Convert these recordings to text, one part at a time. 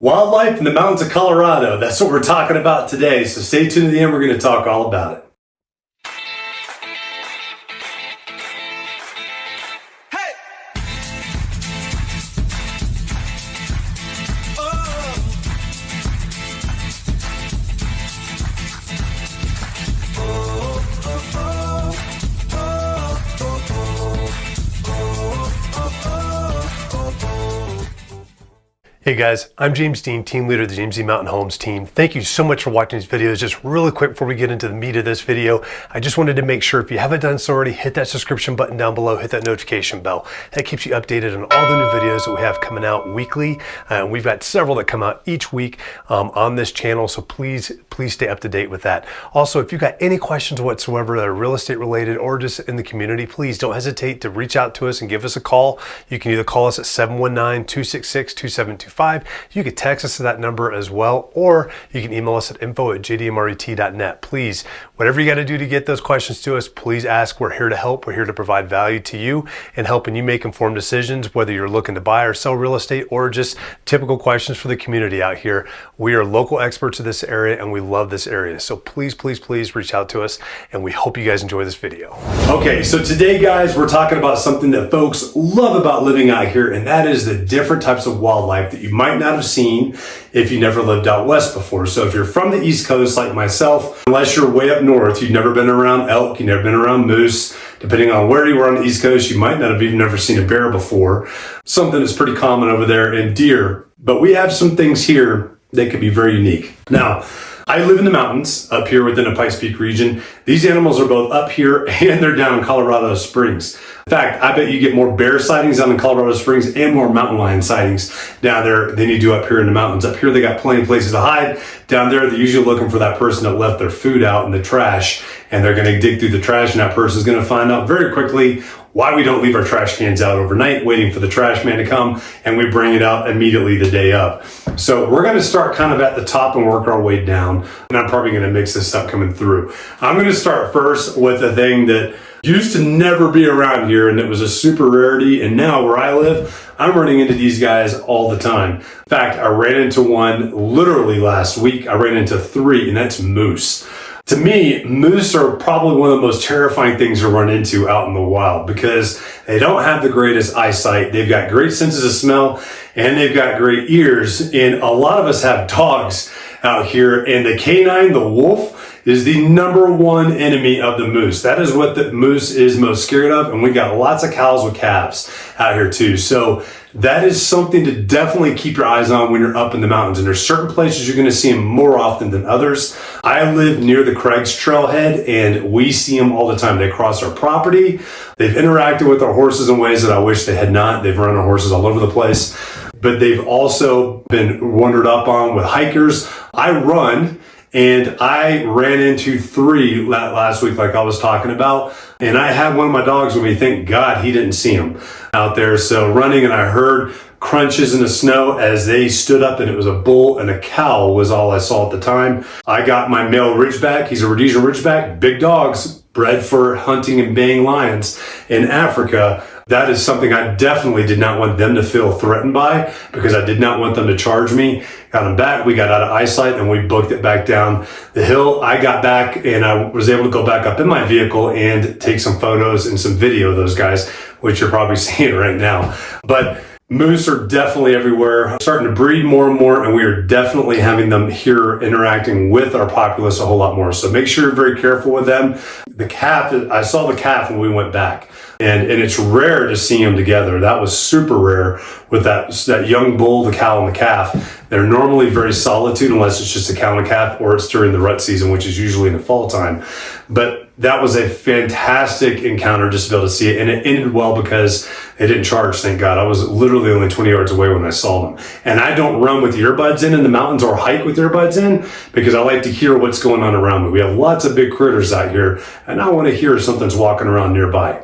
Wildlife in the mountains of Colorado. That's what we're talking about today. So stay tuned to the end. We're going to talk all about it. Hey guys, I'm James Dean, team leader of the James D. Mountain Homes team. Thank you so much for watching these videos. Just really quick before we get into the meat of this video, I just wanted to make sure if you haven't done so already, hit that subscription button down below, hit that notification bell. That keeps you updated on all the new videos that we have coming out weekly. We've got several that come out each week on this channel, so please stay up to date with that. Also, if you've got any questions whatsoever that are real estate related or just in the community, please don't hesitate to reach out to us and give us a call. You can either call us at 719-266-2725. You can text us to that number as well, or you can email us at info@jdmret.net. Please, whatever you got to do to get those questions to us, please ask. We're here to help. We're here to provide value to you and helping you make informed decisions, whether you're looking to buy or sell real estate or just typical questions for the community out here. We are local experts of this area and we love this area. So please reach out to us, and we hope you guys enjoy this video. Okay, so today guys, we're talking about something that folks love about living out here, and that is the different types of wildlife that you might not have seen if you never lived out west before. So if you're from the East Coast like myself, unless you're way up north, you've never been around elk, you've never been around moose. Depending on where you were on the East Coast, you might not have even never seen a bear before. Something that's pretty common over there, and deer. But we have some things here that could be very unique. Now, I live in the mountains up here within the Pikes Peak region. These animals are both up here and they're down in Colorado Springs. In fact, I bet you get more bear sightings down in Colorado Springs and more mountain lion sightings down there than you do up here in the mountains. Up here, they got plenty of places to hide. Down there, they're usually looking for that person that left their food out in the trash, and they're going to dig through the trash, and that person's going to find out very quickly why we don't leave our trash cans out overnight waiting for the trash man to come, and we bring it out immediately the day up. So we're going to start kind of at the top and work our way down, and I'm probably going to mix this up coming through. I'm going to start first with a thing that used to never be around here, and it was a super rarity, and now where I live, I'm running into these guys all the time. In fact, I ran into one literally last week. I ran into 3, and that's moose. To me, moose are probably one of the most terrifying things to run into out in the wild because they don't have the greatest eyesight. They've got great senses of smell, and they've got great ears. And a lot of us have dogs out here, and the canine, the wolf, is the #1 enemy of the moose. That is what the moose is most scared of, and we got lots of cows with calves out here too. So that is something to definitely keep your eyes on when you're up in the mountains. And there's certain places you're going to see them more often than others. I live near the Craig's Trailhead, and we see them all the time. They cross our property. They've interacted with our horses in ways that I wish they had not. They've run our horses all over the place, but they've also been wandered up on with hikers. I run, and I ran into 3 last week, like I was talking about. And I had one of my dogs with me. Thank God he didn't see him out there. So running, and I heard crunches in the snow as they stood up, and it was a bull and a cow was all I saw at the time. I got my male Ridgeback. He's a Rhodesian Ridgeback, big dogs, bred for hunting and baying lions in Africa. That is something I definitely did not want them to feel threatened by, because I did not want them to charge me. Got them back, we got out of eyesight, and we booked it back down the hill. I got back, and I was able to go back up in my vehicle and take some photos and some video of those guys, which you're probably seeing right now. But moose are definitely everywhere, starting to breed more and more, and we are definitely having them here interacting with our populace a whole lot more. So make sure you're very careful with them. The calf, I saw the calf when we went back. And it's rare to see them together. That was super rare with that young bull, the cow, and the calf. They're normally very solitude unless it's just a cow and a calf, or it's during the rut season, which is usually in the fall time. But that was a fantastic encounter just to be able to see it. And it ended well because they didn't charge, thank God. I was literally only 20 yards away when I saw them. And I don't run with earbuds in the mountains or hike with earbuds in, because I like to hear what's going on around me. We have lots of big critters out here, and I want to hear if something's walking around nearby.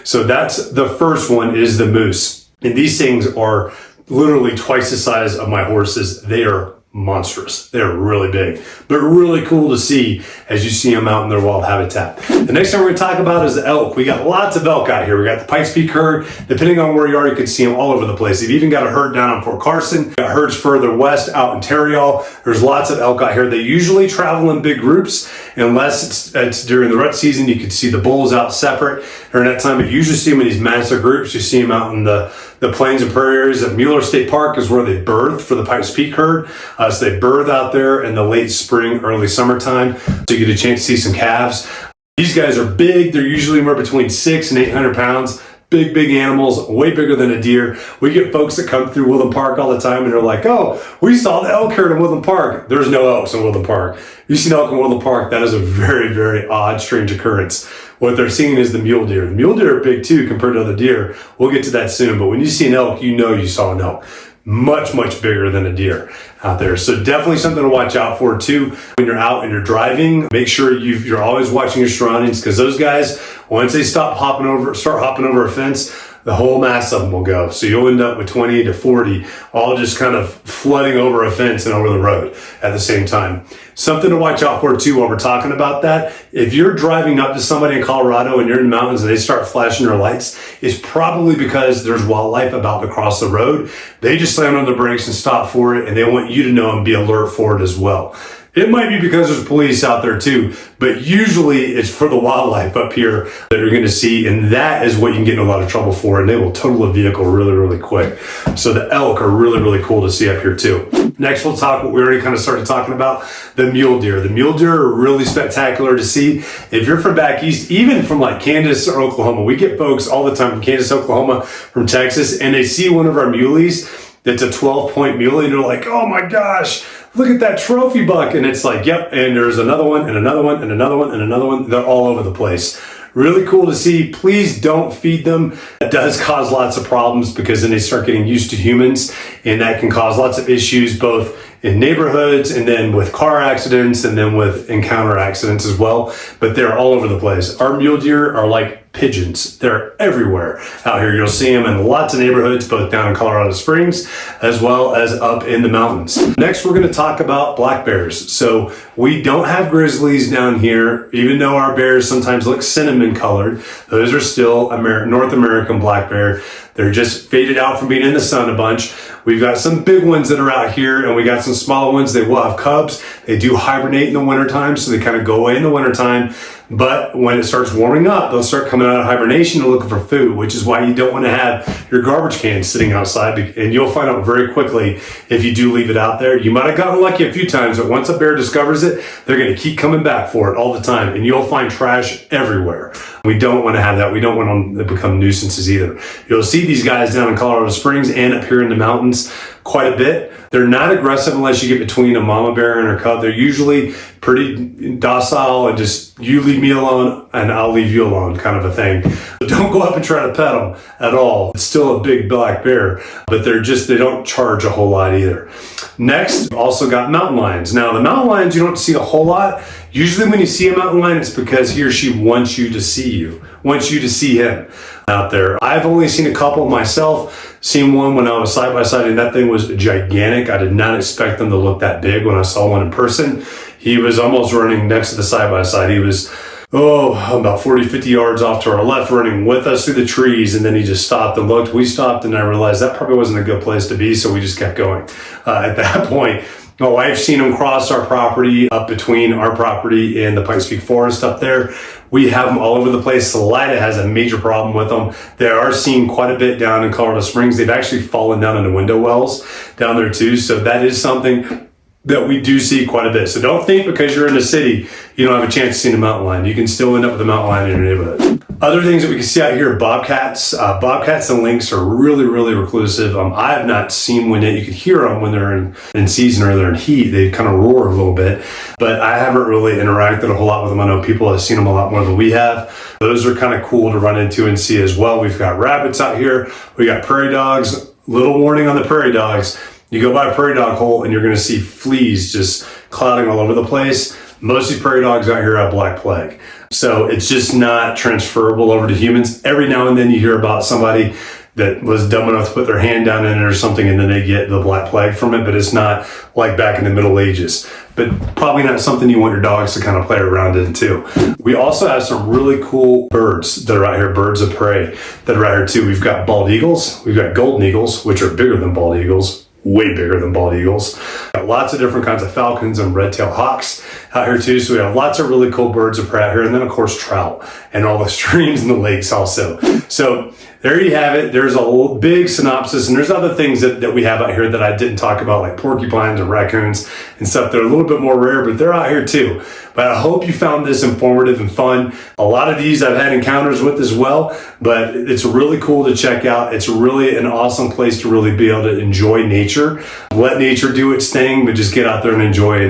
So that's the first one, is the moose. And these things are literally twice the size of my horses. They are monstrous. They're really big, but really cool to see as you see them out in their wild habitat. The next thing we're going to talk about is the elk. We got lots of elk out here. We got the Pikes Peak herd. Depending on where you are, you can see them all over the place. You've even got a herd down on Fort Carson. We've got herds further west out in Tarryall. There's lots of elk out here. They usually travel in big groups unless it's during the rut season. You can see the bulls out separate during that time, but you usually see them in these massive groups. You see them out in the plains and prairie areas. At Mueller State Park is where they birth for the Pikes Peak herd. So they birth out there in the late spring, early summertime. So you get a chance to see some calves. These guys are big. They're usually anywhere between 600 and 800 pounds. Big, big animals, way bigger than a deer. We get folks that come through Woodland Park all the time and they're like, oh, we saw the elk herd in Woodland Park. There's no elks in Woodland Park. You see an elk in Woodland Park, that is a very, very odd, strange occurrence. What they're seeing is the mule deer. The mule deer are big too compared to other deer. We'll get to that soon, but when you see an elk, you know you saw an elk. Much, much bigger than a deer out there. So definitely something to watch out for too. When you're out and you're driving, make sure you're always watching your surroundings, because those guys, once they start hopping over a fence, the whole mass of them will go. So you'll end up with 20 to 40, all just kind of flooding over a fence and over the road at the same time. Something to watch out for too while we're talking about that. If you're driving up to somebody in Colorado and you're in the mountains and they start flashing their lights, it's probably because there's wildlife about to cross the road. They just slam on the brakes and stop for it, and they want you to know and be alert for it as well. It might be because there's police out there too, but usually it's for the wildlife up here that you're going to see, and that is what you can get in a lot of trouble for, and they will total a vehicle really, really quick. So the elk are really, really cool to see up here too. Next, we'll talk what we already kind of started talking about, the mule deer. The mule deer are really spectacular to see. If you're from back east, even from like Kansas or Oklahoma, we get folks all the time from Kansas, Oklahoma, from Texas, and they see one of our muleys that's a 12-point muley, and they're like, oh my gosh, look at that trophy buck. And it's like, yep, and there's another one and another one and another one and another one. They're all over the place. Really cool to see. Please don't feed them. It does cause lots of problems because then they start getting used to humans, and that can cause lots of issues both in neighborhoods and then with car accidents and then with encounter accidents as well. But they're all over the place. Our mule deer are like pigeons. They're everywhere out here. You'll see them in lots of neighborhoods, both down in Colorado Springs as well as up in the mountains. Next, we're going to talk about black bears. So we don't have grizzlies down here, even though our bears sometimes look cinnamon colored. Those are still North American black bear. They're just faded out from being in the sun a bunch. We've got some big ones that are out here, and we got some smaller ones. They will have cubs. They do hibernate in the wintertime, so they kind of go away in the wintertime. But when it starts warming up, they'll start coming out of hibernation and looking for food, which is why you don't want to have your garbage cans sitting outside. And you'll find out very quickly if you do leave it out there. You might have gotten lucky a few times, but once a bear discovers it, they're going to keep coming back for it all the time. And you'll find trash everywhere. We don't want to have that. We don't want them to become nuisances either. You'll see these guys down in Colorado Springs and up here in the mountains quite a bit. They're not aggressive unless you get between a mama bear and her cub. They're usually pretty docile and just, you leave me alone and I'll leave you alone kind of a thing. But don't go up and try to pet them at all. It's still a big black bear, but they don't charge a whole lot either. Next, we've also got mountain lions. Now the mountain lions, you don't see a whole lot. Usually when you see a mountain lion, it's because he or she wants you to see him out there. I've only seen a couple myself. Seen one when I was side by side, and that thing was gigantic. I did not expect them to look that big when I saw one in person. He was almost running next to the side by side. He was, about 40, 50 yards off to our left, running with us through the trees, and then he just stopped and looked. We stopped, and I realized that probably wasn't a good place to be, so we just kept going. At that point, my wife's seen them cross our property, up between our property and the Pikes Peak Forest up there. We have them all over the place. Salida has a major problem with them. They are seen quite a bit down in Colorado Springs. They've actually fallen down into window wells down there too. So that is something that we do see quite a bit. So don't think because you're in the city, you don't have a chance to see the mountain lion. You can still end up with a mountain lion in your neighborhood. Other things that we can see out here are bobcats. Bobcats and lynx are really, really reclusive. I have not seen one yet. You could hear them when they're in season or they're in heat. They kind of roar a little bit, but I haven't really interacted a whole lot with them. I know people have seen them a lot more than we have. Those are kind of cool to run into and see as well. We've got rabbits out here. We got prairie dogs. Little warning on the prairie dogs. You go by a prairie dog hole and you're going to see fleas just clouding all over the place. Most of these prairie dogs out here have black plague. So it's just not transferable over to humans. Every now and then you hear about somebody that was dumb enough to put their hand down in it or something, and then they get the black plague from it. But it's not like back in the Middle Ages. But probably not something you want your dogs to kind of play around into. We also have some really cool birds that are out here, birds of prey that are out here too. We've got bald eagles, we've got golden eagles, which are bigger than bald eagles, way bigger than bald eagles. Got lots of different kinds of falcons and red-tailed hawks out here too. So we have lots of really cool birds of prey out here. And then of course, trout and all the streams and the lakes also. So there you have it. There's a big synopsis, and there's other things that we have out here that I didn't talk about, like porcupines and raccoons and stuff. They're a little bit more rare, but they're out here too. But I hope you found this informative and fun. A lot of these I've had encounters with as well, but it's really cool to check out. It's really an awesome place to really be able to enjoy nature. Let nature do its thing, but just get out there and enjoy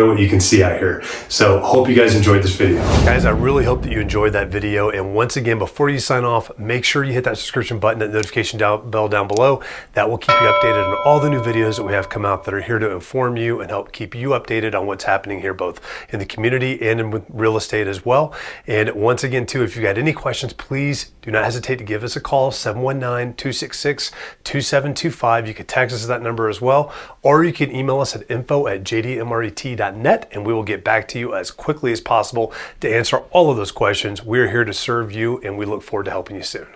what you can see out here. So hope you guys enjoyed this video. Guys, I really hope that you enjoyed that video. And once again, before you sign off, make sure you hit that subscription button, that notification bell down below. That will keep you updated on all the new videos that we have come out that are here to inform you and help keep you updated on what's happening here, both in the community and in real estate as well. And once again too, if you got any questions, please do not hesitate to give us a call, 719-266-2725. You can text us at that number as well, or you can email us at info@jdmret.net, and we will get back to you as quickly as possible to answer all of those questions. We're here to serve you, and we look forward to helping you soon.